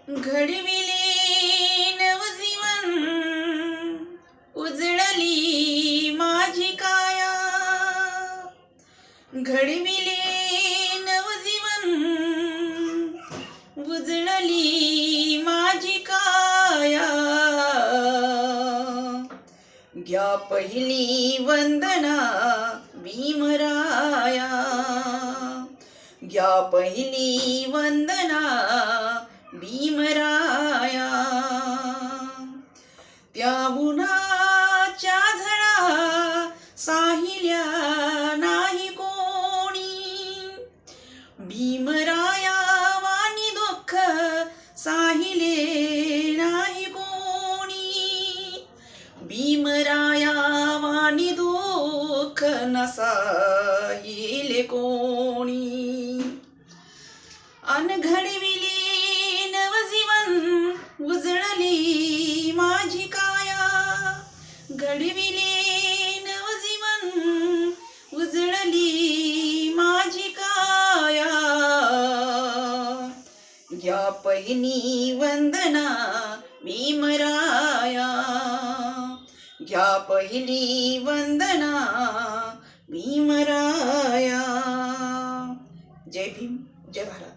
घडविले नवजीवन उजळली माझी काया. घडविले नवजीवन उजळली माझी काया. घ्या पहिली वंदना भीमराया. घ्या पहिली वंदना भीमराया. त्या उन्हाच्या झळा साहिल्या नाही कोणी. भीमराया वाणी दुःख साहिले नाही कोणी. भीमराया वाणी दुःख न साहिले कोणी. अन घडविले नवजीवन उजळली माझी काया. घडविले नवजीवन उजळली माझी काया. घ्या पहिली वंदना भीमराया. घ्या पहिली वंदना भीमराया. जय भीम, जय भारत.